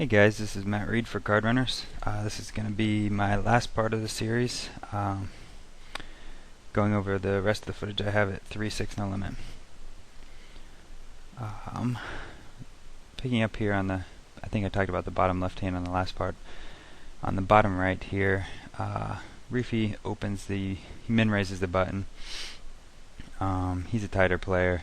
Hey guys, this is Matt Reed for Card Runners. This is going to be my last part of the series, going over the rest of the footage I have at 3/6 no limit. Picking up here on I think I talked about the bottom left hand on the last part. On the bottom right here, Reefy he min raises the button. He's a tighter player.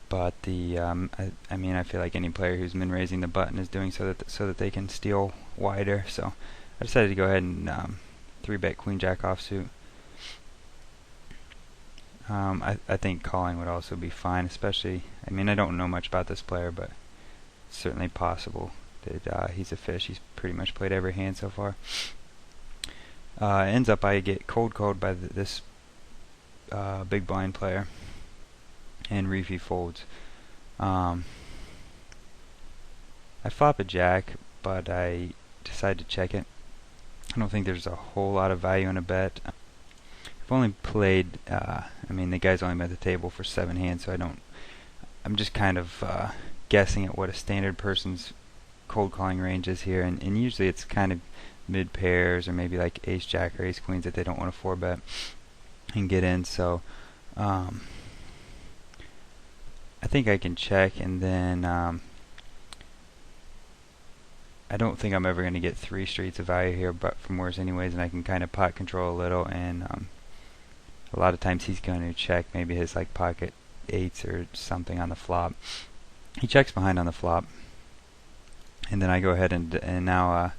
But I mean, I feel like any player who's min raising the button is doing so that they can steal wider. So I decided to go ahead and 3-bet Queen Jack offsuit. I think calling would also be fine, especially. I mean, I don't know much about this player, but it's certainly possible that he's a fish. He's pretty much played every hand so far. Ends up I get cold called by this big blind player. And Reefy folds. I flop a jack, but I decide to check it. I don't think there's a whole lot of value in a bet. I've only played, I mean, the guy's only been at the table for 7 hands, so I'm just kind of guessing at what a standard person's cold calling range is here, and usually it's kind of mid pairs or maybe like ace jack or ace queens that they don't want to 4-bet and get in. So I think I can check, and then I don't think I'm ever going to get 3 streets of value here, but from worse anyways, and I can kind of pot control a little, and a lot of times he's going to check maybe his like pocket 8s or something on the flop. He checks behind on the flop, and then I go ahead and now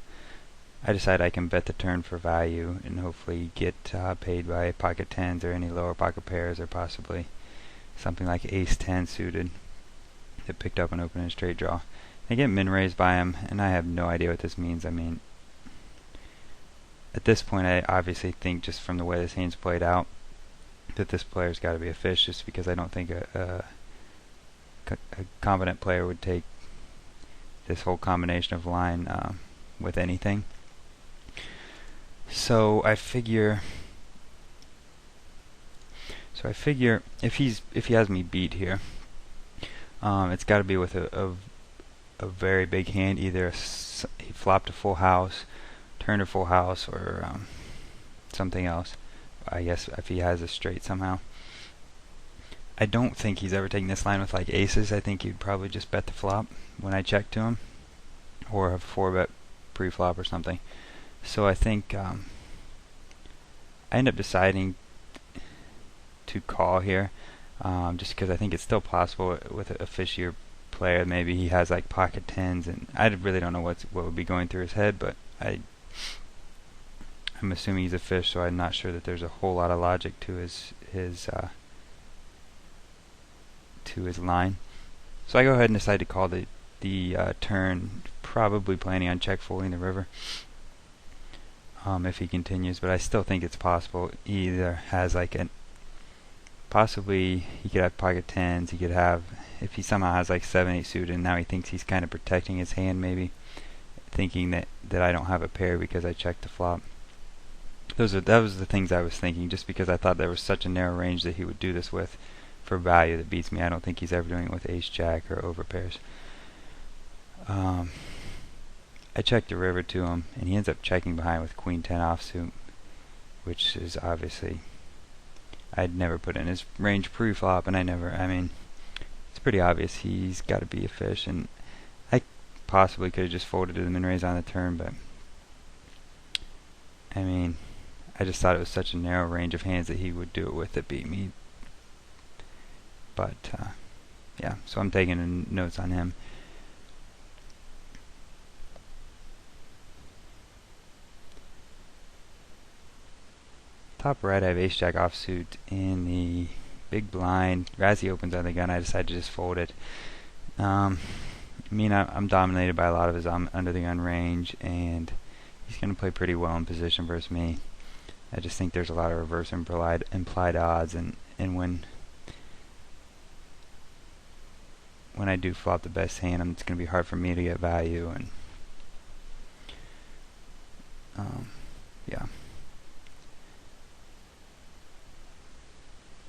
I decide I can bet the turn for value and hopefully get paid by pocket 10s or any lower pocket pairs, or possibly something like ace 10 suited that picked up an open and straight draw. I get min raised by him, and I have no idea what this means. I mean, at this point I obviously think, just from the way this hand's played out, that this player's got to be a fish, just because I don't think a competent player would take this whole combination of line with anything. So I figure if he has me beat here, it's got to be with a very big hand. Either he flopped a full house, turned a full house, or something else. I guess if he has a straight somehow. I don't think he's ever taken this line with like aces. I think he'd probably just bet the flop when I check to him, or have 4-bet pre-flop or something. So I think I end up deciding to call here, just because I think it's still possible with a fishier player. Maybe he has like pocket 10s, and I really don't know what would be going through his head, but I'm assuming he's a fish, so I'm not sure that there's a whole lot of logic to his line. So I go ahead and decide to call the turn, probably planning on check folding the river if he continues, but I still think it's possible. He either has like possibly he could have pocket 10s, he could have, if he somehow has like 7-8 suited, and now he thinks he's kind of protecting his hand, maybe thinking that I don't have a pair because I checked the flop. That was the things I was thinking, just because I thought there was such a narrow range that he would do this with for value that beats me. I don't think he's ever doing it with ace jack or over pairs. I checked the river to him, and he ends up checking behind with queen 10 offsuit, which is obviously, I'd never put in his range pre-flop, and I mean, it's pretty obvious he's got to be a fish, and I possibly could have just folded to the min raise on the turn, but I mean, I just thought it was such a narrow range of hands that he would do it with that beat me. But yeah, so I'm taking notes on him. Top right, I have ace jack offsuit in the big blind. As he opens on the gun, I decide to just fold it. I mean, I'm dominated by a lot of his under the gun range, and he's going to play pretty well in position versus me. I just think there's a lot of reverse implied odds, and when I do flop the best hand, it's going to be hard for me to get value, and yeah.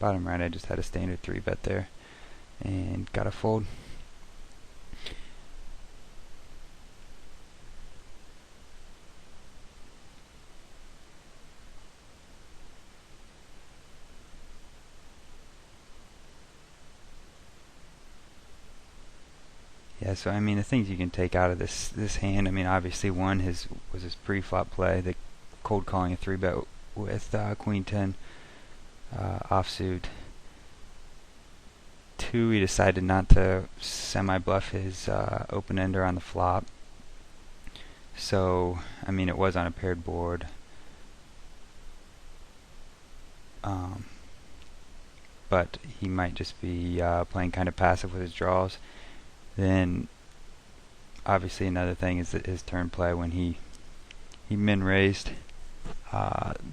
Bottom right, I just had a standard 3-bet there and got a fold. Yeah, so I mean the things you can take out of this hand, I mean obviously one was his pre-flop play, the cold calling a 3-bet with Queen 10 offsuit. 2, he decided not to semi-bluff his open-ender on the flop. So, I mean it was on a paired board. But he might just be playing kind of passive with his draws. Then obviously another thing is that his turn play when he min raised,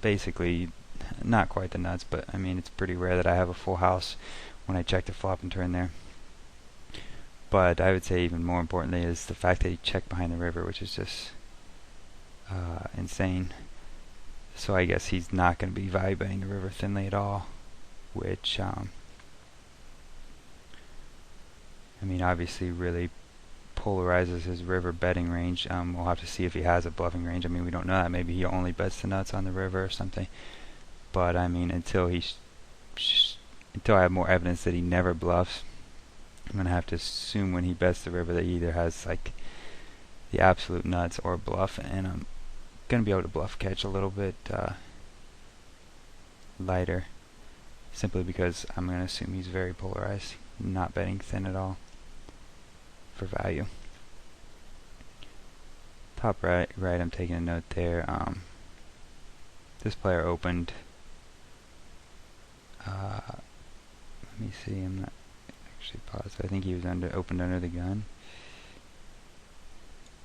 basically not quite the nuts, but I mean it's pretty rare that I have a full house when I check the flop and turn there. But I would say even more importantly is the fact that he checked behind the river, which is just insane. So I guess he's not going to be value betting the river thinly at all, which I mean obviously really polarizes his river betting range. We'll have to see if he has a bluffing range. I mean we don't know that. Maybe he only bets the nuts on the river or something. But I mean until until I have more evidence that he never bluffs, I'm gonna have to assume when he bets the river that he either has like the absolute nuts or bluff, and I'm gonna be able to bluff catch a little bit lighter, simply because I'm gonna assume he's very polarized, not betting thin at all for value. Top right, I'm taking a note there. This player opened. Let me see. I'm not actually positive. I think he was opened under the gun.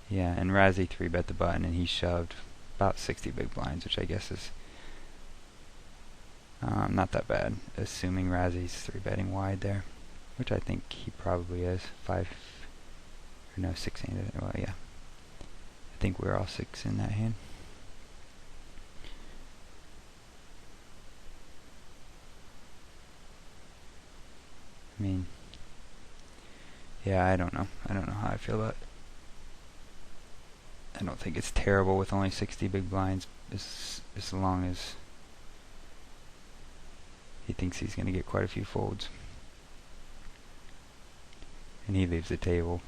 Yeah, and Razzie 3-bet the button, and he shoved about 60 big blinds, which I guess is not that bad, assuming Razzie's 3-betting wide there, which I think he probably is. 6-handed. Well, yeah. I think we're all 6 in that hand. I mean, yeah, I don't know. I don't know how I feel about it. I don't think it's terrible with only 60 big blinds, as long as he thinks he's going to get quite a few folds. And he leaves the table.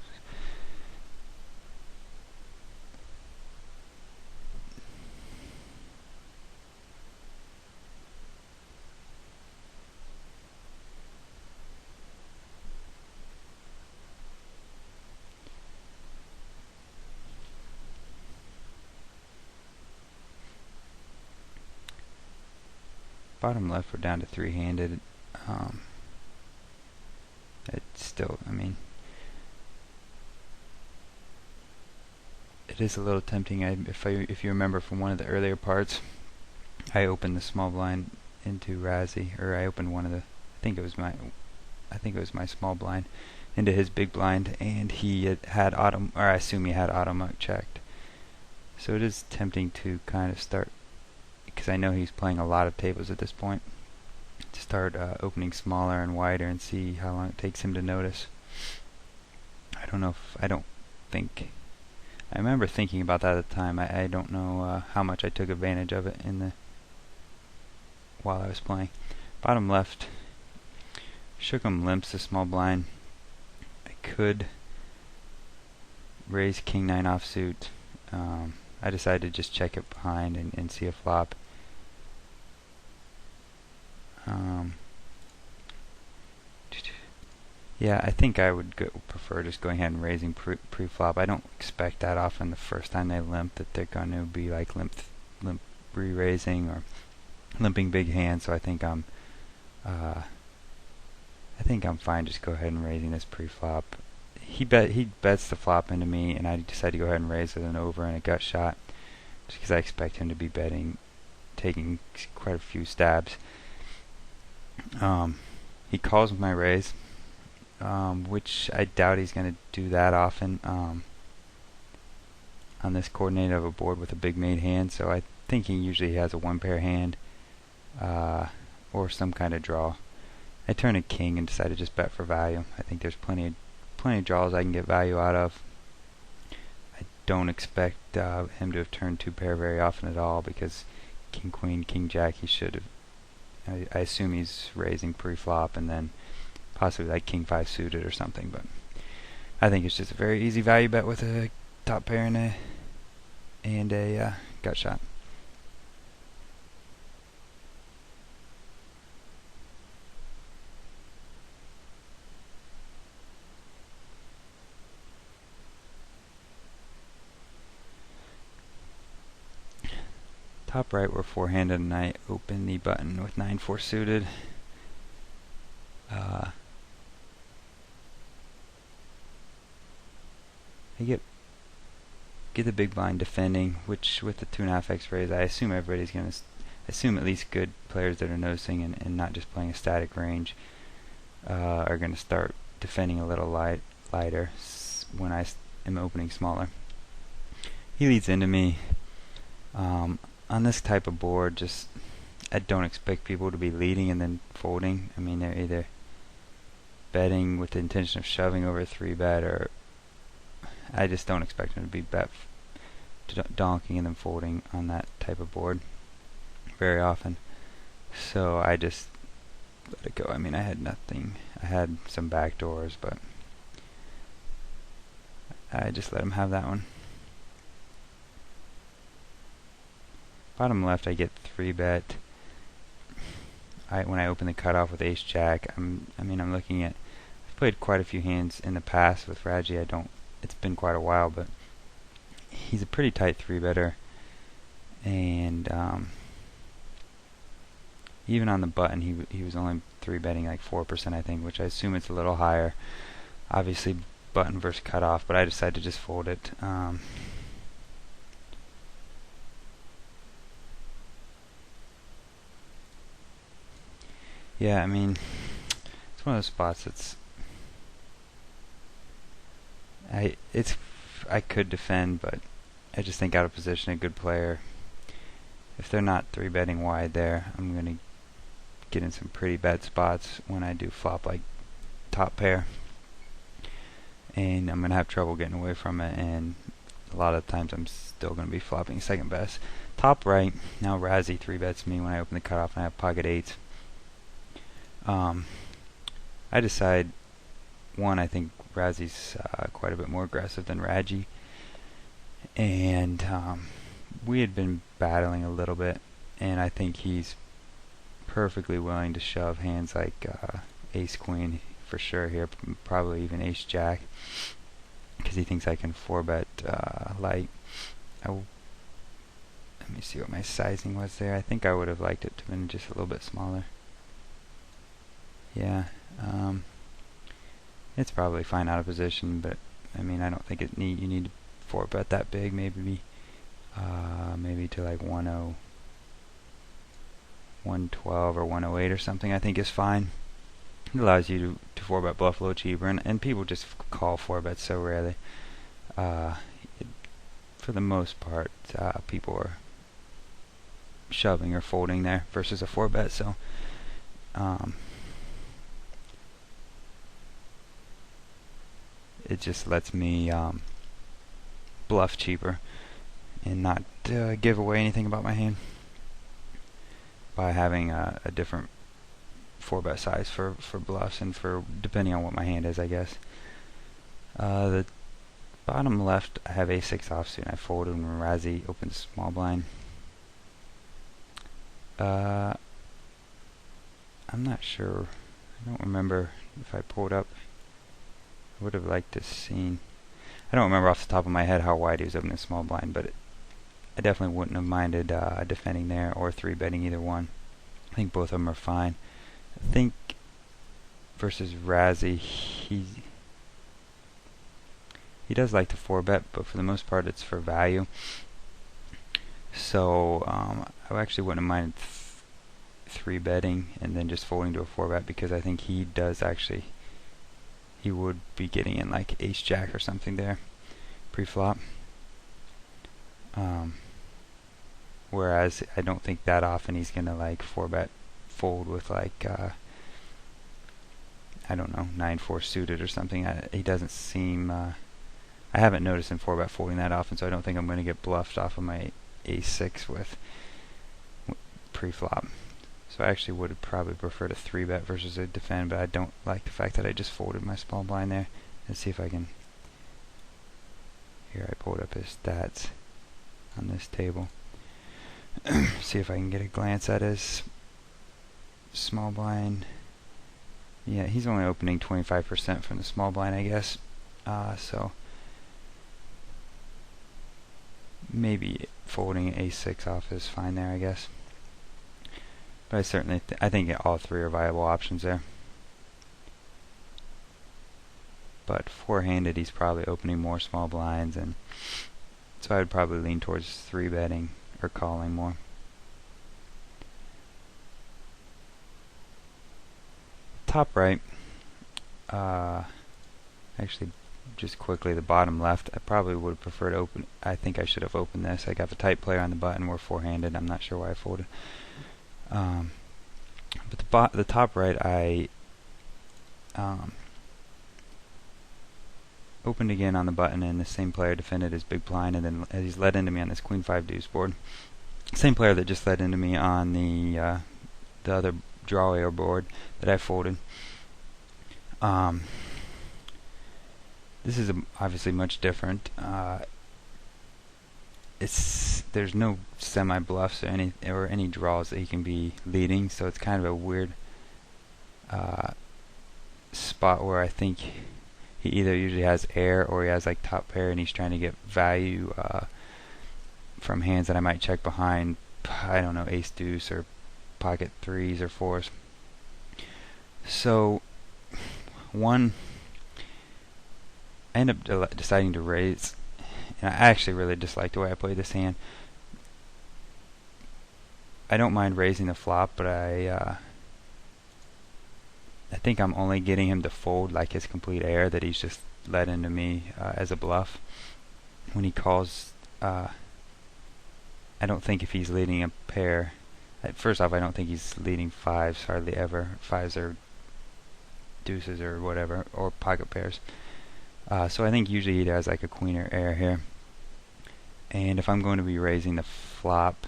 Bottom left, we're down to 3-handed. It's still, I mean, it is a little tempting. If you remember from one of the earlier parts, I opened the small blind into Razzie, or I opened one of the, I think it was my small blind into his big blind, and he had auto, or I assume he had auto checked. So it is tempting to kind of start, because I know he's playing a lot of tables at this point, to start opening smaller and wider and see how long it takes him to notice. I remember thinking about that at the time. I don't know how much I took advantage of it while I was playing. Bottom left, shook him limps the small blind. I could raise king 9 offsuit. I decided to just check it behind and see a flop. Yeah, I think I would prefer just going ahead and raising pre-flop. I don't expect that often the first time they limp that they're going to be like limp re-raising or limping big hands. So I think I'm fine. Just go ahead and raising this pre-flop. He bets the flop into me, and I decide to go ahead and raise with an over and a gut shot, just because I expect him to be taking quite a few stabs. He calls with my raise, which I doubt he's going to do that often on this coordinate of a board with a big made hand. So I think he usually has a one pair hand or some kind of draw. I turn a king and decide to just bet for value. I think there's plenty of draws I can get value out of. I don't expect him to have turned 2-pair very often at all, because king queen, king jack, he should have. I assume he's raising pre-flop and then possibly like king 5 suited or something, but I think it's just a very easy value bet with a top pair and a gut shot. Top right, we're four-handed, and I open the button with 9-4 suited. I get the big blind defending, which with the 2.5x raise, I assume everybody's going to assume at least good players that are noticing and not just playing a static range are going to start defending a little lighter when I am opening smaller. He leads into me. On this type of board, I don't expect people to be leading and then folding. I mean, they're either betting with the intention of shoving over a 3-bet, or I just don't expect them to be donking and then folding on that type of board very often. So I just let it go. I mean, I had nothing. I had some back doors, but I just let him have that one. Bottom left, I get 3-bet. When I open the cutoff with Ace Jack, I'm looking at. I've played quite a few hands in the past with Raji. It's been quite a while, but he's a pretty tight 3-better, and even on the button, he was only 3-betting like 4%, I think, which I assume it's a little higher. Obviously, button versus cutoff, but I decided to just fold it. Yeah, I mean, it's one of those spots that's I could defend, but I just think out of position, a good player, if they're not 3-betting wide there, I'm gonna get in some pretty bad spots when I do flop like top pair, and I'm gonna have trouble getting away from it, and a lot of times I'm still gonna be flopping second best. Top right, now Razzie 3-bets me when I open the cutoff and I have pocket 8s. I decide, one, I think Razzie's quite a bit more aggressive than Raji, and we had been battling a little bit, and I think he's perfectly willing to shove hands like Ace Queen for sure here, probably even Ace Jack, because he thinks I can 4-bet light. Let me see what my sizing was there. I think I would have liked it to have been just a little bit smaller. Yeah, it's probably fine out of position, but I mean, I don't think you need to 4-bet that big. Maybe to like 112 or 108 or something, I think is fine. It allows you to 4-bet bluff a little cheaper, and people just call 4-bets so rarely. For the most part, people are shoving or folding there versus a 4-bet, so it just lets me bluff cheaper and not give away anything about my hand by having a different 4-bet size for bluffs and for depending on what my hand is, I guess. The bottom left, I have A6 offsuit, and I folded when Razzie opens small blind. I'm not sure. I don't remember if I pulled up. I would have liked to seen. I don't remember off the top of my head how wide he was opening small blind, but I definitely wouldn't have minded defending there or 3-betting either one. I think both of them are fine. I think versus Razzie, he does like to 4-bet, but for the most part it's for value. So I actually wouldn't have minded 3-betting and then just folding to a 4-bet, because I think he would be getting in like Ace Jack or something there pre-flop. Whereas I don't think that often he's gonna like 4-bet fold with like I don't know, 9-4 suited or something. He doesn't seem. I haven't noticed him 4-bet folding that often, so I don't think I'm going to get bluffed off of my Ace6 with pre-flop. So I actually would have probably preferred a 3-bet versus a defend, but I don't like the fact that I just folded my small blind there. Let's see if I can here I pulled up his stats on this table. See if I can get a glance at his small blind. Yeah, he's only opening 25% from the small blind, I guess. So maybe folding a6 off is fine there, I guess. But I certainly I think all three are viable options there. But four-handed, he's probably opening more small blinds, and so I would probably lean towards three betting or calling more. Top right, actually, just quickly, the bottom left, I probably would have preferred open. I think I should have opened this. I got the tight player on the button. We're four-handed. I'm not sure why I folded. But the top right, I opened again on the button, and the same player defended his big blind, and then as he's led into me on this queen 5 deuce board. Same player that just led into me on the other draw board that I folded. This is obviously much different. There's no semi bluffs or any draws that he can be leading, so it's kind of a weird spot where I think he either usually has air or he has like top pair, and he's trying to get value from hands that I might check behind. I don't know, ace deuce or pocket threes or fours. So I end up deciding to raise, and I actually really dislike the way I played this hand. I don't mind raising the flop, but I think I'm only getting him to fold like his complete air that he's just led into me as a bluff. When he calls, I don't think if he's leading a pair, first off, I don't think he's leading fives hardly ever. Fives or deuces or whatever, or pocket pairs. So I think usually he has like a queen or air here. And if I'm going to be raising the flop,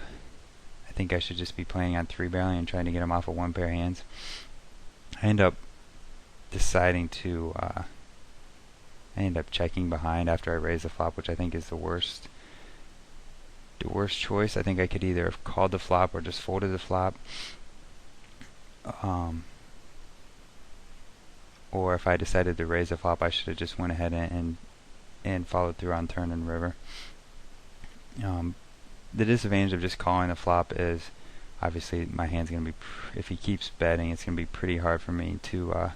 I think I should just be playing on three barreling and trying to get him off of one pair of hands. I end up deciding to I end up checking behind after I raise the flop, which I think is the worst choice. I think I could either have called the flop or just folded the flop. Or if I decided to raise the flop, I should have just went ahead and followed through on turn and river. The disadvantage of just calling the flop is obviously my hand's going to be, if he keeps betting, it's going to be pretty hard for me to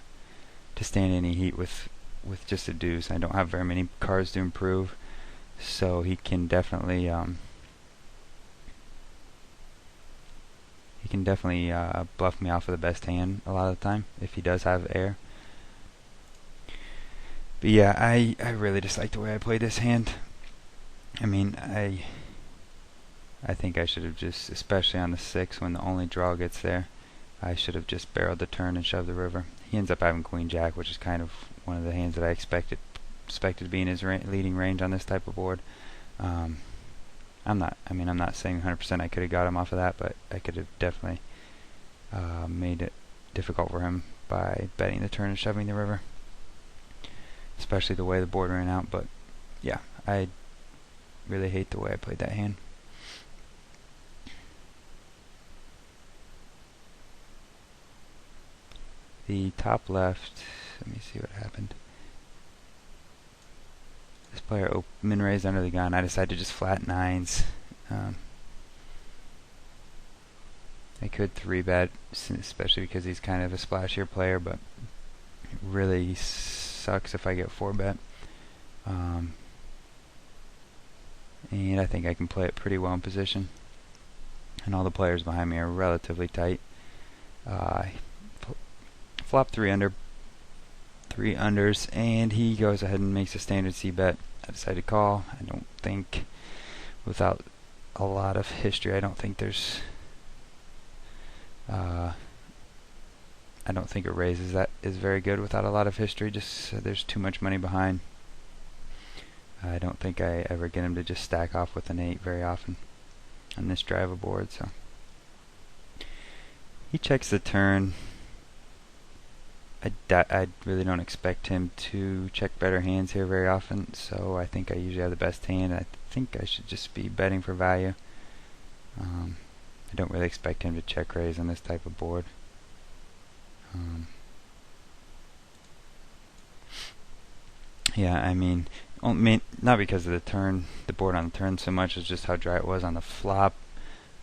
stand any heat with just a deuce. I don't have very many cards to improve, so he can definitely bluff me off of the best hand a lot of the time if he does have air. But yeah, I really dislike the way I played this hand. I mean, I think I should have just, especially on the 6 when the only draw gets there, I should have just barreled the turn and shoved the river. He ends up having queen jack, which is kind of one of the hands that I expected to be in his leading range on this type of board. I'm not saying 100% I could have got him off of that, but I could have definitely made it difficult for him by betting the turn and shoving the river, especially the way the board ran out. But yeah, I really hate the way I played that hand. The top left, let me see what happened. This player min raised under the gun. I decided to just flat nines. I could 3-bet, especially because he's kind of a splashier player, but it really sucks if I get 4-bet. And I think I can play it pretty well in position. And all the players behind me are relatively tight. Flop 3 unders, and he goes ahead and makes a standard C-bet. I decide to call. I don't think, without a lot of history, I don't think there's I don't think a raise is very good without a lot of history. Just there's too much money behind. I don't think I ever get him to just stack off with an 8 very often on this driver board. So he checks the turn. I really don't expect him to check better hands here very often, so I think I usually have the best hand. I think I should just be betting for value. I don't really expect him to check raise on this type of board. Yeah, I mean, not because of the board on the turn so much as just how dry it was on the flop.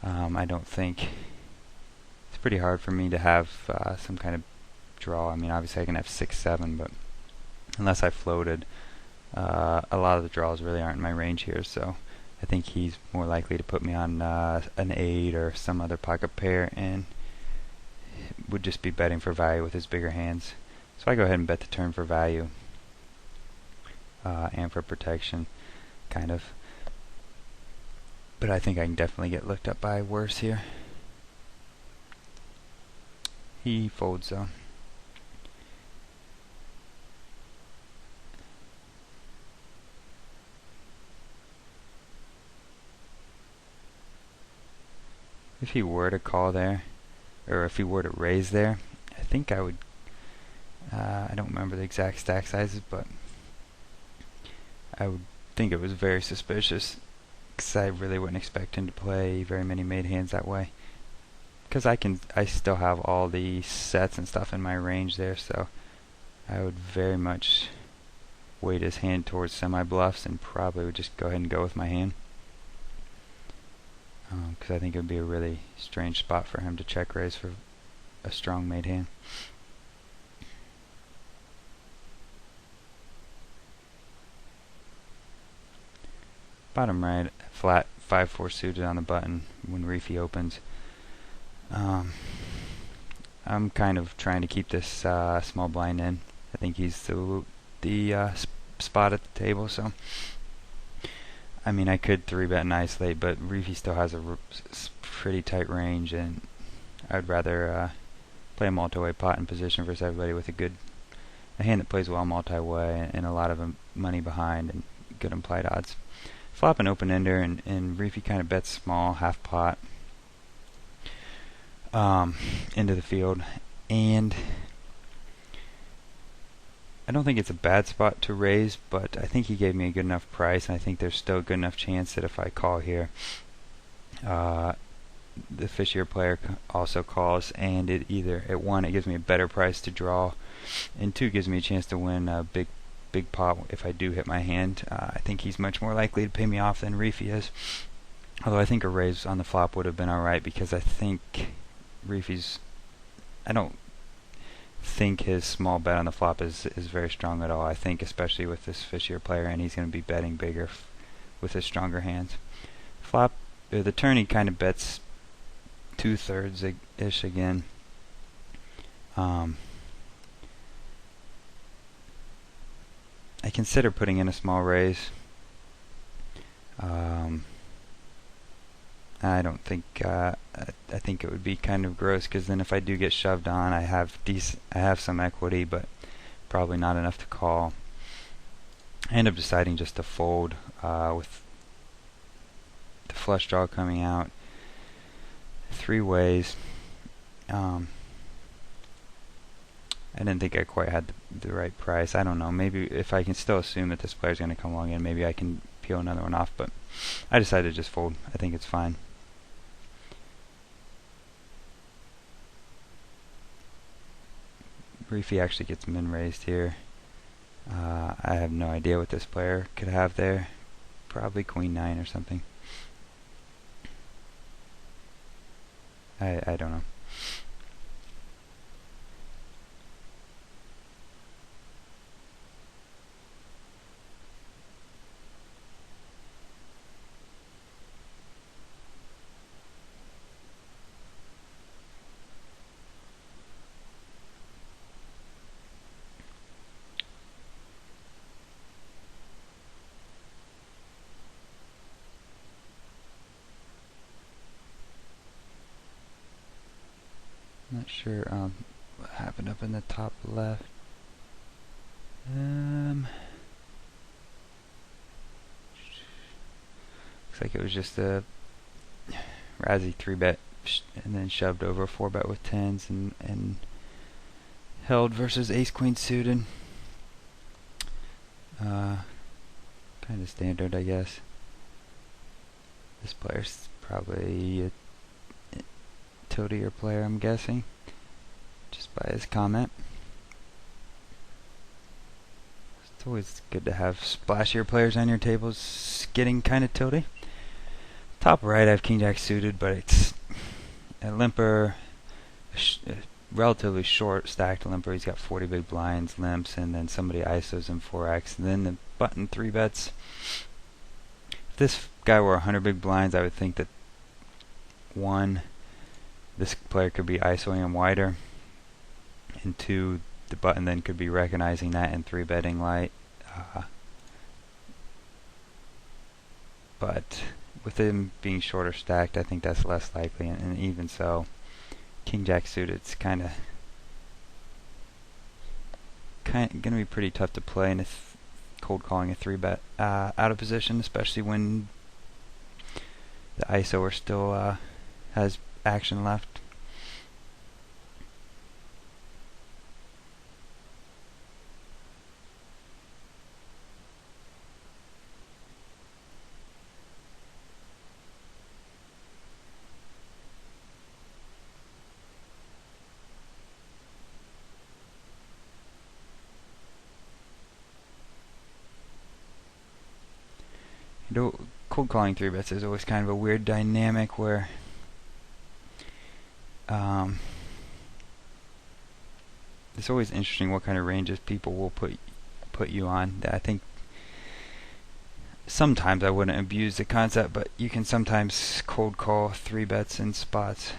I don't think it's pretty hard for me to have some kind of draw. I mean, obviously I can have 6-7, but unless I floated, a lot of the draws really aren't in my range here. So I think he's more likely to put me on an 8 or some other pocket pair, and would just be betting for value with his bigger hands. So I go ahead and bet the turn for value. And for protection, kind of. But I think I can definitely get looked up by worse here. He folds though. If he were to call there, or if he were to raise there, I think I would, I don't remember the exact stack sizes, but I would think it was very suspicious, because I really wouldn't expect him to play very many made hands that way. Because I still have all the sets and stuff in my range there, so I would very much weight his hand towards semi-bluffs and probably would just go ahead and go with my hand. Because I think it would be a really strange spot for him to check raise for a strong made hand. Bottom right, flat 5-4 suited on the button when Reefy opens. I'm kind of trying to keep this small blind in. I think he's the spot at the table, so I mean I could 3-bet and isolate, but Reefy still has a pretty tight range, and I'd rather play a multi-way pot in position versus everybody with a hand that plays well multi-way and a lot of money behind and good implied odds. Flop an open ender, and Reefy kind of bets small, half pot into the field, and I don't think it's a bad spot to raise, but I think he gave me a good enough price, and I think there's still a good enough chance that if I call here, the fishier player also calls, and it either at 1 it gives me a better price to draw, and 2 gives me a chance to win a big pot if I do hit my hand. I think he's much more likely to pay me off than Reefy is. Although I think a raise on the flop would have been alright, because I think Reefy's, I don't think his small bet on the flop is very strong at all. I think especially with this fishier player, and he's going to be betting bigger with his stronger hands. Flop, the turn he kind of bets 2/3 ish again. I consider putting in a small raise. I don't think I think it would be kind of gross, because then if I do get shoved on, I have some equity, but probably not enough to call. I end up deciding just to fold with the flush draw coming out 3 ways. I didn't think I quite had the right price. I don't know. Maybe if I can still assume that this player's going to come along in, maybe I can peel another one off. But I decided to just fold. I think it's fine. Reefy actually gets min raised here. I have no idea what this player could have there. Probably queen 9 or something. I don't know. Not sure what happened up in the top left. Looks like it was just a Razzie 3-bet and then shoved over a 4-bet with 10s, and held versus ace queen suited. Kind of standard, I guess. This player's probably a toadier player, I'm guessing, just by his comment. It's always good to have splashier players on your tables getting kind of toady. Top right, I have king jack suited, but it's a limper, a relatively short stacked limper. He's got 40 big blinds, limps, and then somebody ISOs in 4x, and then the button 3 bets. If this guy were 100 big blinds, I would think that 1, this player could be ISOing him wider, and 2, the button then could be recognizing that and 3 betting light. But with him being shorter stacked, I think that's less likely, and even so, king jack suited, it's kind of going to be pretty tough to play in cold calling a 3 bet out of position, especially when the ISO still has action left. Cold calling 3 bets is always kind of a weird dynamic where it's always interesting what kind of ranges people will put you on. I think sometimes I wouldn't abuse the concept, but you can sometimes cold call 3 bets in spots,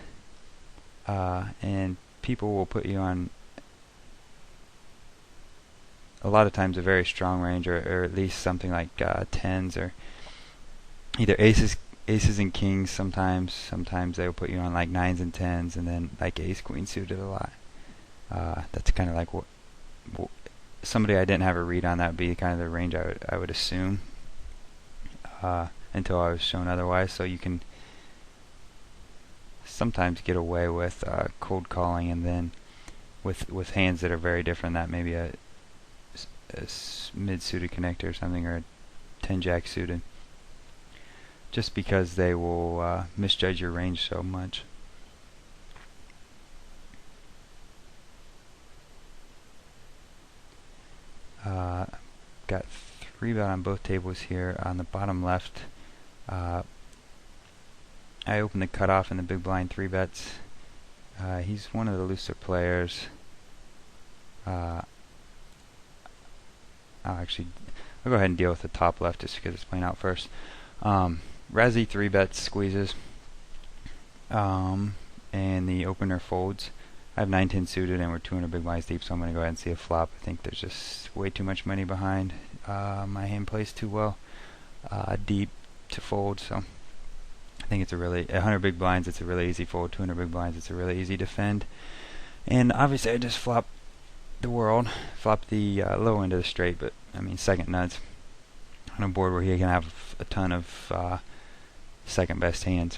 and people will put you on a lot of times a very strong range, or at least something like tens, or either aces and kings. Sometimes they'll put you on like 9s and 10s, and then like ace queen suited a lot. That's kind of like what somebody I didn't have a read on, that would be kind of the range I would assume, until I was shown otherwise. So you can sometimes get away with cold calling, and then with hands that are very different, that maybe a mid suited connector or something, or a 10 jack suited, just because they will misjudge your range so much. Got 3 bet on both tables here. On the bottom left, I opened the cutoff in the big blind 3 bets. He's one of the looser players. I'll go ahead and deal with the top left just because it's playing out first. Razzie 3 bets, squeezes, and the opener folds. I have 9-10 suited, and we're 200 big blinds deep, so I'm going to go ahead and see a flop. I think there's just way too much money behind. My hand plays too well deep to fold, so I think it's 100 big blinds, it's a really easy fold. 200 big blinds, it's a really easy defend. And obviously I just flopped the world, flopped the low end of the straight, but I mean second nuts on a board where he can have a ton of second best hands.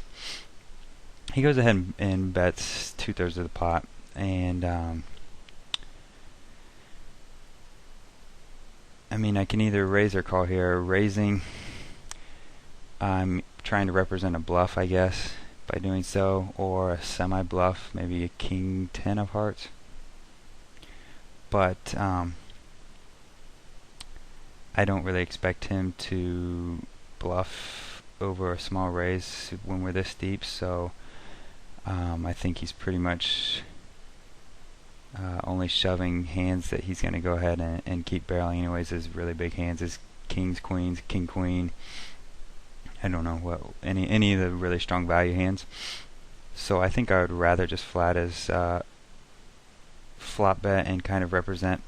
He goes ahead and bets 2/3 of the pot, and I mean, I can either raise or call here. Raising, I'm trying to represent a bluff, I guess, by doing so, or a semi-bluff, maybe a king 10 of hearts. But I don't really expect him to bluff over a small raise when we're this deep, so I think he's pretty much only shoving hands that he's going to go ahead and keep barreling anyways. His really big hands is kings, queens, king, queen. I don't know what any of the really strong value hands. So I think I would rather just flat as flop bet and kind of represent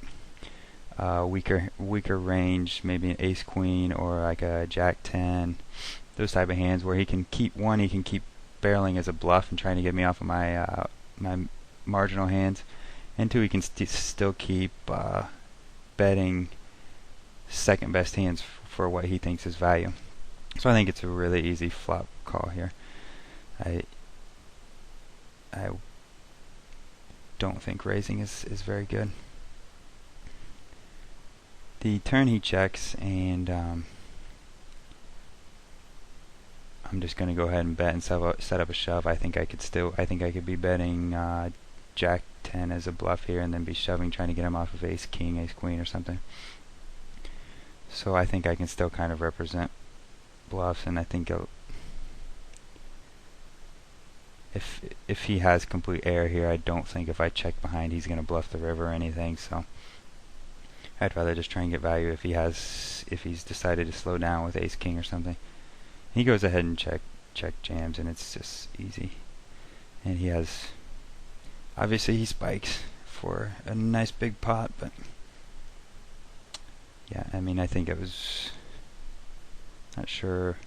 weaker range, maybe an ace queen or like a jack 10, those type of hands where he can keep barreling as a bluff and trying to get me off of my my marginal hands, and 2, he can still keep betting second best hands for what he thinks is value. So I think it's a really easy flop call here. don't think raising is very good. The turn he checks, and I'm just going to go ahead and bet and set up a shove. I think I could be betting Jack 10 as a bluff here, and then be shoving, trying to get him off of Ace King, Ace Queen, or something. So I think I can still kind of represent bluffs, and I think if he has complete air here, I don't think if I check behind he's going to bluff the river or anything. So I'd rather just try and get value if he's decided to slow down with Ace King or something. He goes ahead and check jams, and it's just easy. And he has, obviously he spikes for a nice big pot, but yeah, I mean, I think it was, not sure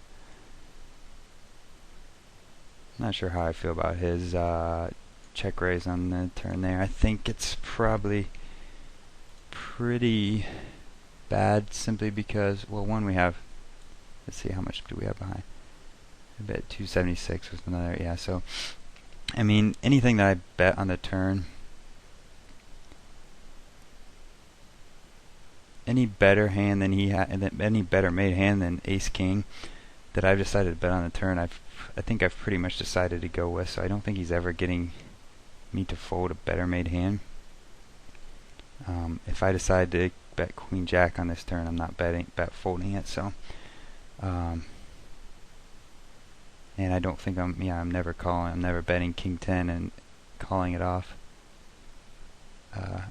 how I feel about his check raise on the turn there. I think it's probably pretty bad, simply because, well, one, we have, let's see, how much do we have behind? I bet 276 was another, yeah, so, I mean, anything that I bet on the turn, any better hand than he had, any better made hand than Ace King that I've decided to bet on the turn, I think I've pretty much decided to go with, so I don't think he's ever getting me to fold a better made hand. If I decide to bet Queen Jack on this turn, I'm not folding it, so and I don't think I'm never betting King 10 and calling it off. I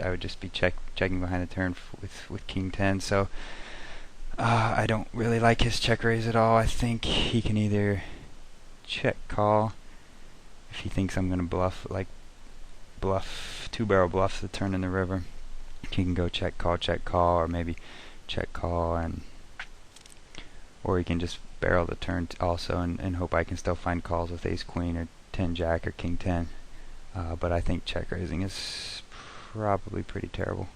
would just be checking behind the turn with King 10, so I don't really like his check raise at all. I think he can either check call if he thinks I'm going to bluff two-barrel bluffs the turn in the river. He can go check call, or maybe check call, or he can just barrel the turn also and hope I can still find calls with Ace Queen or 10 Jack or King 10. But I think check raising is probably pretty terrible.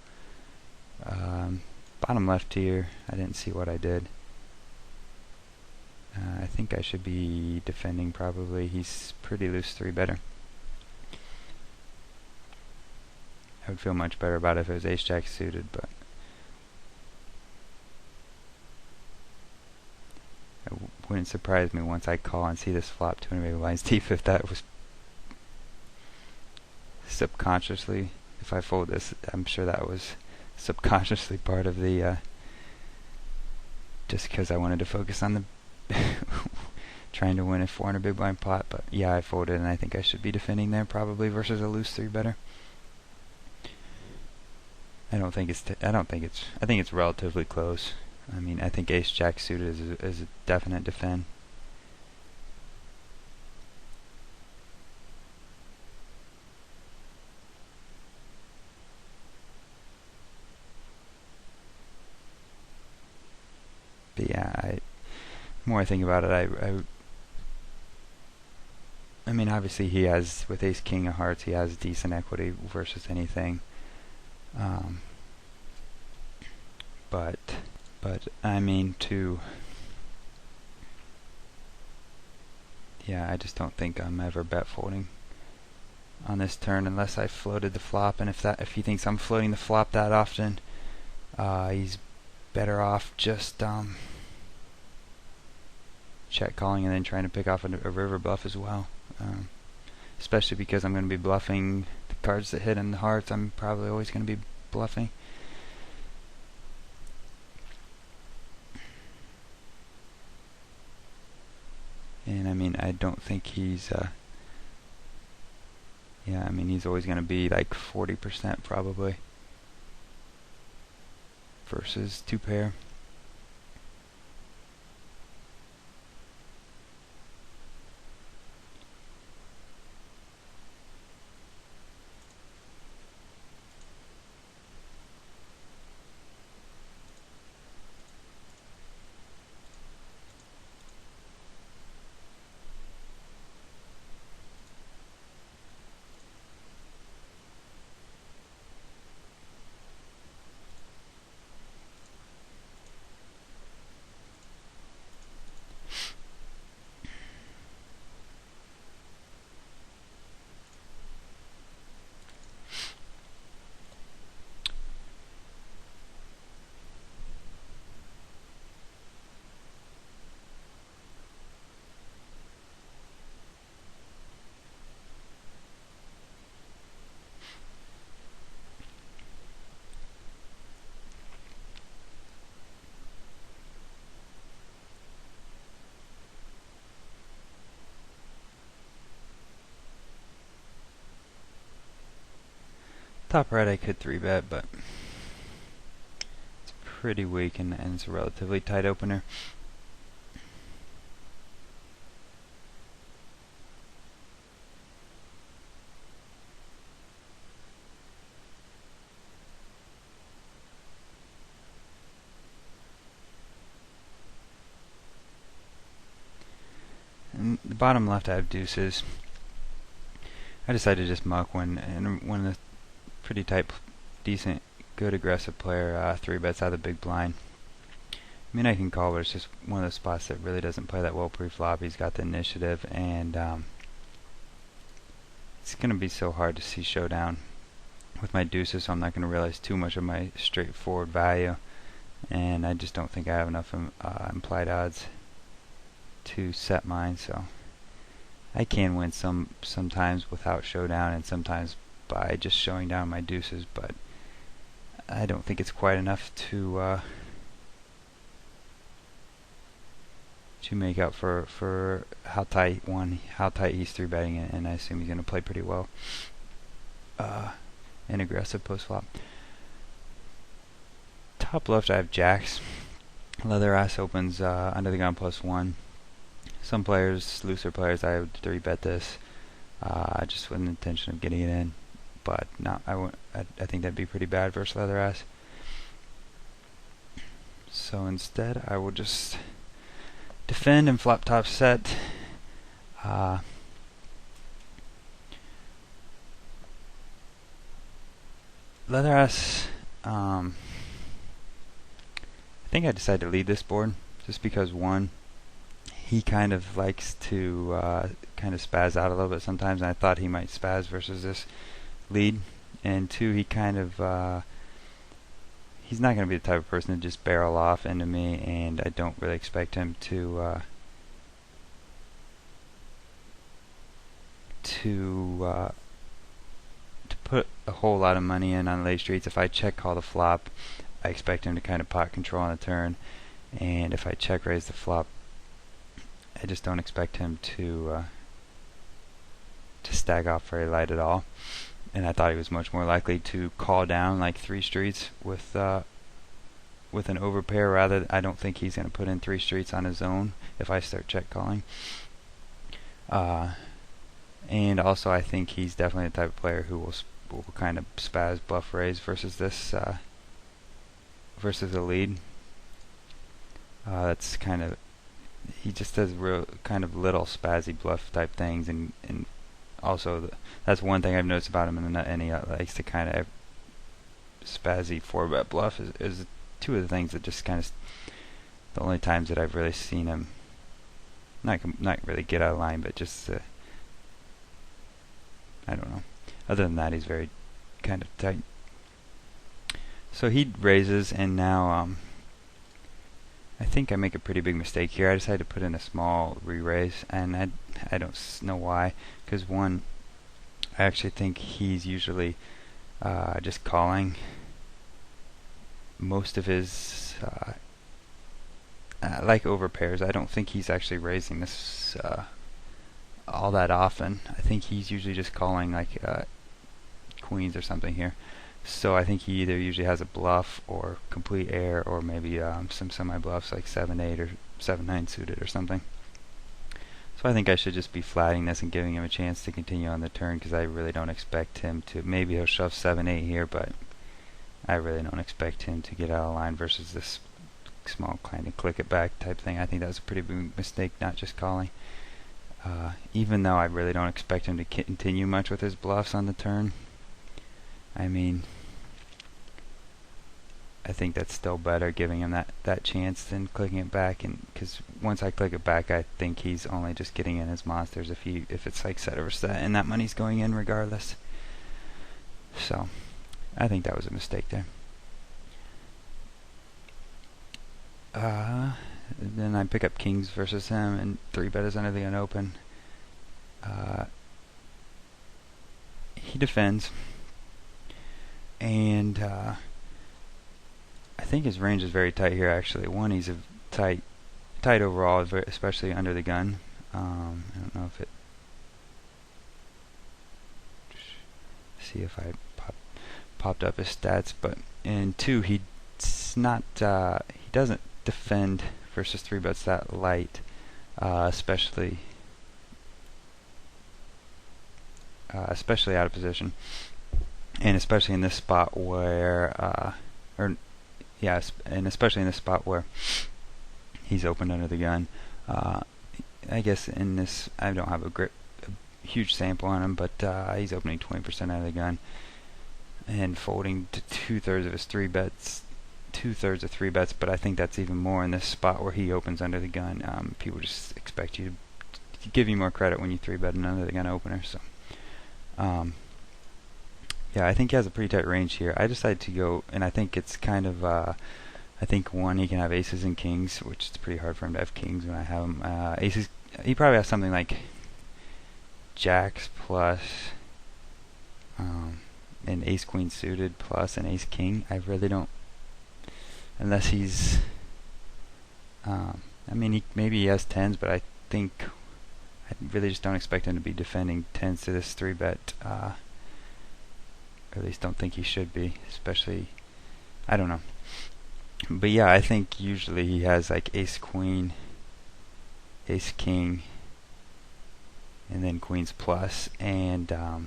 Bottom left here, I didn't see what I did. I think I should be defending probably. He's pretty loose 3-better. I would feel much better about it if it was Ace Jack suited, but it wouldn't surprise me once I call and see this flop 200 big blinds deep if that was subconsciously, if I fold this, I'm sure that was subconsciously part of the just because I wanted to focus on the trying to win a 400 big blind pot. But yeah, I folded, and I think I should be defending there probably versus a loose 3-better. I think it's relatively close. I mean, I think Ace Jack suited is a definite defend. But yeah, the more I think about it, I mean, obviously he has, with Ace King of Hearts, he has decent equity versus anything. But I mean, yeah, I just don't think I'm ever bet folding on this turn unless I floated the flop, and if he thinks I'm floating the flop that often, he's better off just check calling and then trying to pick off a river bluff as well. Especially because I'm going to be bluffing the cards that hit in the hearts. I'm probably always going to be bluffing. And I mean, I don't think he's yeah, I mean, he's always going to be like 40% probably versus 2-pair. Top right I could 3-bet, but it's pretty weak and it's a relatively tight opener. And the bottom left I have deuces. I decided to just muck when the pretty tight, decent, good aggressive player 3-bets out of the big blind. I mean, I can call, but it's just one of those spots that really doesn't play that well pre-flop. He's got the initiative, and it's going to be so hard to see showdown with my deuces, so I'm not going to realize too much of my straightforward value, and I just don't think I have enough implied odds to set mine, so I can win sometimes without showdown and sometimes by just showing down my deuces, but I don't think it's quite enough to make up for how tight he's 3-betting it, and I assume he's going to play pretty well and aggressive post flop. Top left I have jacks. Leather ass opens under the gun +1. Some players, looser players, I would 3-bet this just with an intention of getting it in, but not. I think that'd be pretty bad versus leather ass. So instead, I will just defend and flop top set. Leather ass. I think I decided to lead this board just because one, he kind of likes to kind of spaz out a little bit sometimes, and I thought he might spaz versus this lead. And two, he kind of he's not going to be the type of person to just barrel off into me, and I don't really expect him to put a whole lot of money in on late streets. If I check call the flop, I expect him to kind of pot control on the turn, and if I check raise the flop, I just don't expect him to stag off very light at all. And I thought he was much more likely to call down like 3 streets with an overpair. Rather, I don't think he's going to put in 3 streets on his own if I start check calling. And also, I think he's definitely the type of player who will kind of spaz bluff raise versus this versus the lead. That's kind of, he just does real kind of little spazzy bluff type things, and also that's one thing I've noticed about him, and he likes to kind of spazzy 4-bet bluff is two of the things that just kind of the only times that I've really seen him not really get out of line, but just I don't know. Other than that, he's very kind of tight. So he raises, and now I think I make a pretty big mistake here. I decided to put in a small re-raise, and I don't know why. Because one, I actually think he's usually just calling most of his like over pairs. I don't think he's actually raising this all that often. I think he's usually just calling like queens or something here. So I think he either usually has a bluff or complete air, or maybe some semi-bluffs like 7-8 or 7-9 suited or something. So I think I should just be flatting this and giving him a chance to continue on the turn, because I really don't expect him to. Maybe he'll shove 7-8 here, but I really don't expect him to get out of line versus this small kind of click it back type thing. I think that was a pretty big mistake, not just calling. Even though I really don't expect him to continue much with his bluffs on the turn. I mean, I think that's still better, giving him that chance than clicking it back. And because once I click it back, I think he's only just getting in his monsters if it's like set over set, and that money's going in regardless. So I think that was a mistake there. Then I pick up kings versus him, and 3-bet is under the gun open. He defends. And I think his range is very tight here, actually. One, he's a tight overall, especially under the gun. I don't know if popped up his stats, but in 2 he doesn't defend versus 3-bets that light, especially out of position, and especially in this spot where and especially in this spot where he's opened under the gun. I guess in this, I don't have a huge sample on him, but he's opening 20% out of the gun and folding to 2/3 of his 3-bets, 2/3 of 3-bets. But I think that's even more in this spot where he opens under the gun. People just expect you to give you more credit when you 3-bet an under the gun opener. So, yeah, I think he has a pretty tight range here. I decided to go, and I think it's kind of, I think one, he can have aces and kings, which is pretty hard for him to have kings when I have him. Aces, he probably has something like jacks plus an ace queen suited plus an ace king. I really don't, unless he's, I mean, maybe he has tens, but I really just don't expect him to be defending tens to this 3-bet. Or at least don't think he should be, especially, I don't know. But yeah, I think usually he has like ace queen, ace king, and then queens plus. And I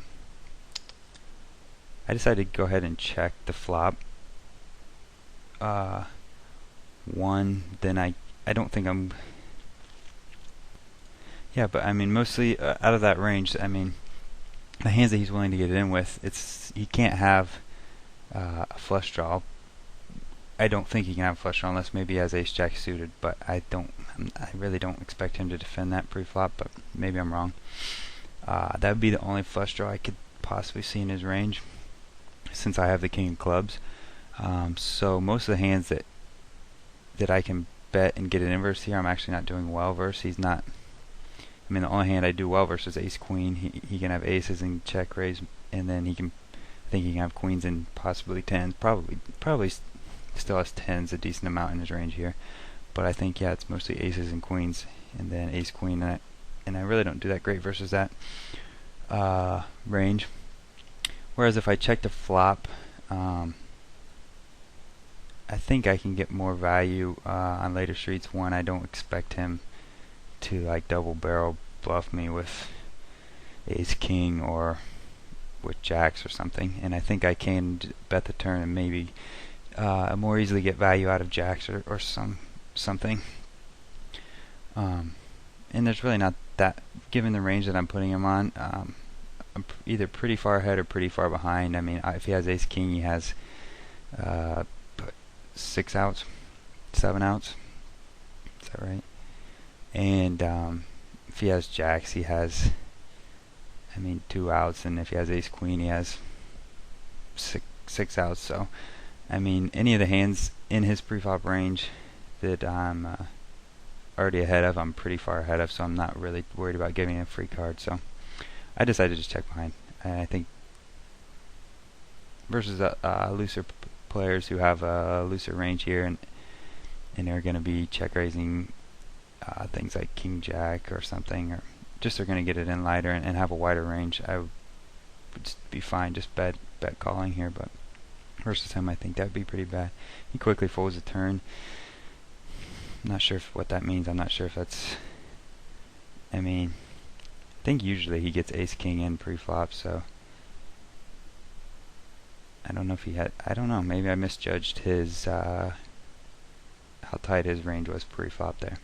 decided to go ahead and check the flop. One, then I don't think I'm. Yeah, but I mean, mostly out of that range, I mean, the hands that he's willing to get it in with, he can't have a flush draw. I don't think he can have a flush draw unless maybe he has ace jack suited, but I really don't expect him to defend that pre-flop, but maybe I'm wrong. That would be the only flush draw I could possibly see in his range, since I have the king of clubs. So most of the hands that I can bet and get an inverse here, I'm actually not doing well versus. He's not. I mean, the only hand I do well versus ace queen. He can have aces and check raise, and then I think he can have queens and possibly tens. Probably still has tens a decent amount in his range here, but I think, yeah, it's mostly aces and queens, and then ace queen, and I really don't do that great versus that range. Whereas if I check the flop, I think I can get more value on later streets. One, I don't expect him to like double barrel bluff me with ace king or with jacks or something, and I think I can bet the turn and maybe more easily get value out of jacks or something. And there's really not that, given the range that I'm putting him on. I'm either pretty far ahead or pretty far behind. I mean, if he has ace king, he has 6 outs, 7 outs. Is that right? And if he has jacks, he has, 2 outs, and if he has ace queen, he has 6 outs. So, I mean, any of the hands in his preflop range that I'm already ahead of, I'm pretty far ahead of, so I'm not really worried about giving him a free card. So I decided to just check behind. And I think versus looser players who have a looser range here and they're going to be check raising things like king jack or something, or just they're going to get it in lighter and have a wider range, I would just be fine just bet calling here. But versus him, I think that would be pretty bad. He quickly folds a turn. I'm not sure what that means. I'm not sure if that's, I think usually he gets ace king in pre-flop, so I don't know if he had, I don't know, maybe I misjudged his how tight his range was pre-flop there.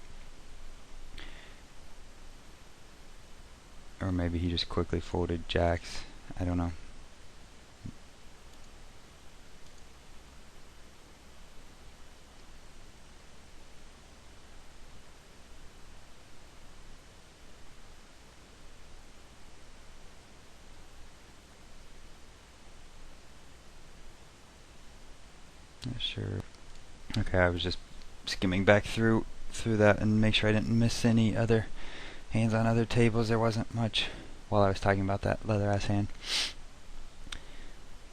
Or maybe he just quickly folded jacks. I don't know. Not sure. Okay, I was just skimming back through that and make sure I didn't miss any other hands on other tables. There wasn't much while I was talking about that leather ass hand.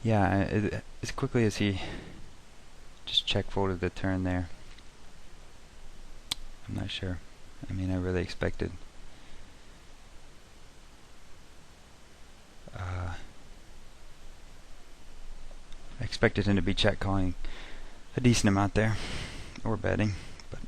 Yeah, as quickly as he just check folded the turn there, I'm not sure. I really expected expected him to be check calling a decent amount there, or betting. But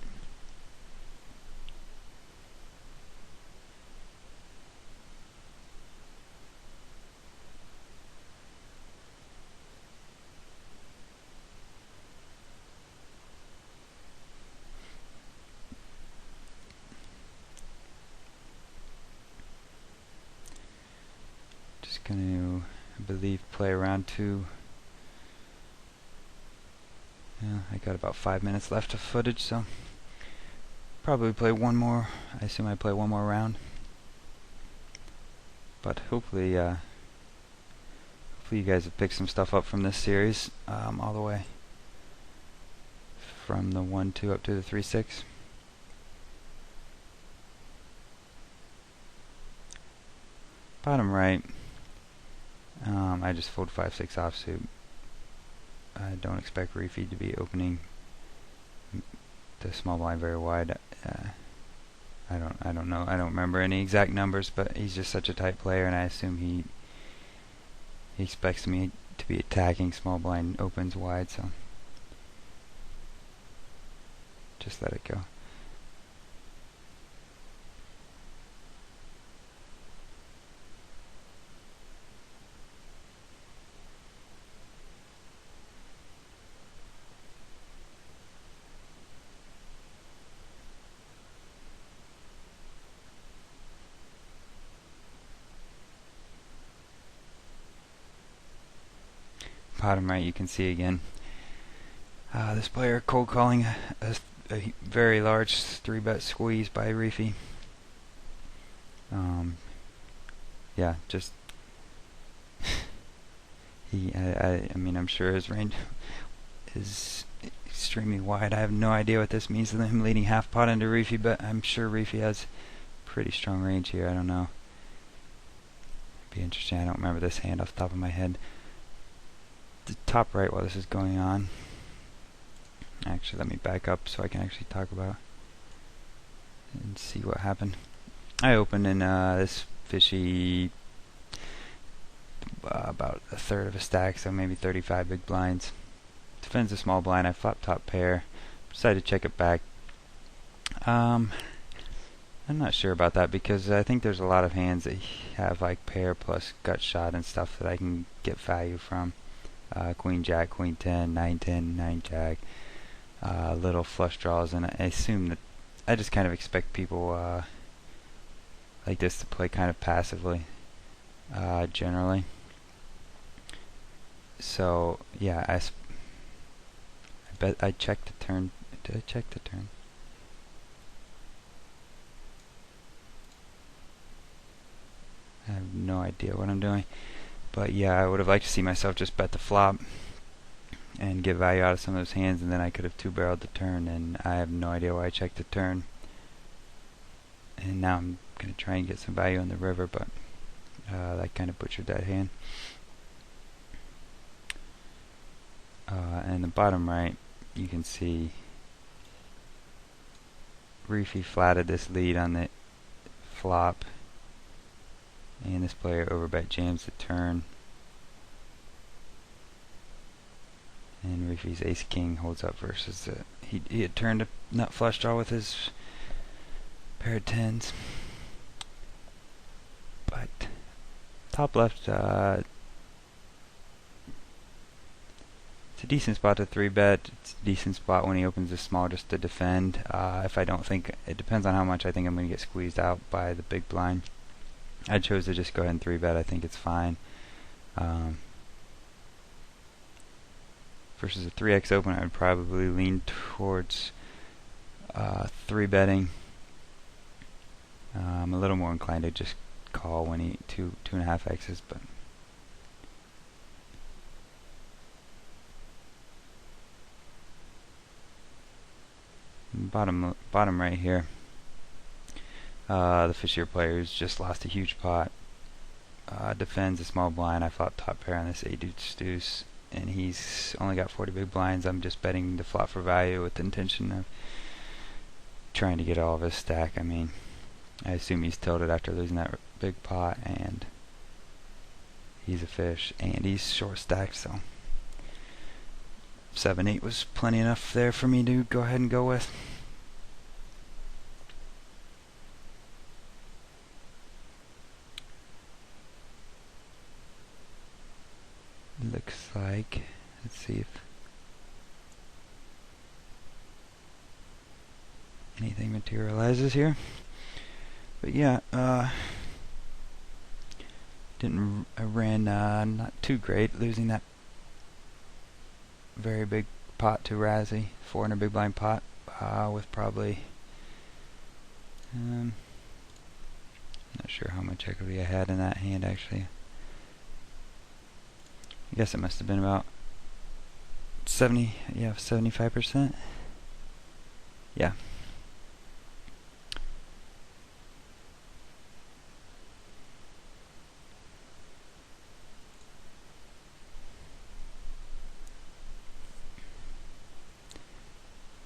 just gonna, I believe, play around 2. Yeah, I got about 5 minutes left of footage, so probably play one more. I assume I play one more round, but hopefully you guys have picked some stuff up from this series, all the way from the 1-2 up to the 3-6. Bottom right, I just fold 5-6 offsuit. I don't expect Reefy to be opening the small blind very wide. I don't know. I don't remember any exact numbers, but he's just such a tight player, and I assume he expects me to be attacking small blind opens wide, so just let it go. Bottom right, you can see again this player cold calling a very large 3-bet squeeze by Reefy. Yeah, just I mean, I'm sure his range is extremely wide. I have no idea what this means to him leading half pot into Reefy, but I'm sure Reefy has pretty strong range here. I don't know. Be interesting. I don't remember this hand off the top of my head. The top right while this is going on. Actually, let me back up so I can actually talk about and see what happened. I opened in this fishy about a third of a stack, so maybe 35 big blinds. Defends a small blind. I flop top pair. Decided to check it back. I'm not sure about that because I think there's a lot of hands that have like pair plus gut shot and stuff that I can get value from. Queen Jack, Queen 10, 9-10, 9 Jack, little flush draws, and I assume that I just kind of expect people like this to play kind of passively, generally. So yeah, I bet I checked the turn. Did I check the turn? I have no idea what I'm doing. But yeah, I would have liked to see myself just bet the flop and get value out of some of those hands, and then I could have 2-barreled the turn, and I have no idea why I checked the turn. And now I'm going to try and get some value on the river, but that kind of butchered that hand. And the bottom right, you can see Reefy flatted this lead on the flop, and this player overbet jams the turn, and Reefy's ace king holds up versus he had turned a nut flush draw with his pair of tens. But top left, it's a decent spot to 3-bet. It's a decent spot when he opens this small just to defend. If I don't think, it depends on how much I think I'm going to get squeezed out by the big blind. I chose to just go ahead and 3-bet. I think it's fine. Versus a 3x open, I would probably lean towards 3-betting. I'm a little more inclined to just call when he 2.5 x's, but bottom right here. The fishier player who's just lost a huge pot defends a small blind. I flop top pair on this 8-deuce, and he's only got 40 big blinds. I'm just betting the flop for value with the intention of trying to get all of his stack. I mean, I assume he's tilted after losing that big pot, and he's a fish, and he's short stacked, so 7/8 was plenty enough there for me to go ahead and go with. Looks like, let's see if anything materializes here. But yeah, I ran not too great, losing that very big pot to Razzie, 400 big blind pot, with probably, not sure how much equity I had in that hand actually. I guess it must have been about 75%. Yeah.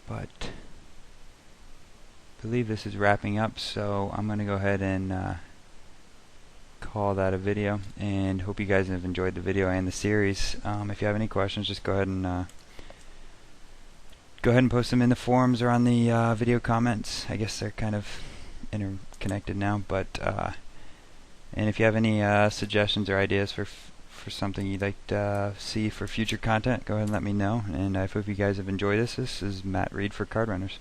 But I believe this is wrapping up, so I'm going to go ahead and call that a video, and hope you guys have enjoyed the video and the series. If you have any questions, just go ahead and post them in the forums or on the video comments. I guess they're kind of interconnected now, but and if you have any suggestions or ideas for something you'd like to see for future content, go ahead and let me know. And I hope you guys have enjoyed this. This is Matt Reed for Card Runners.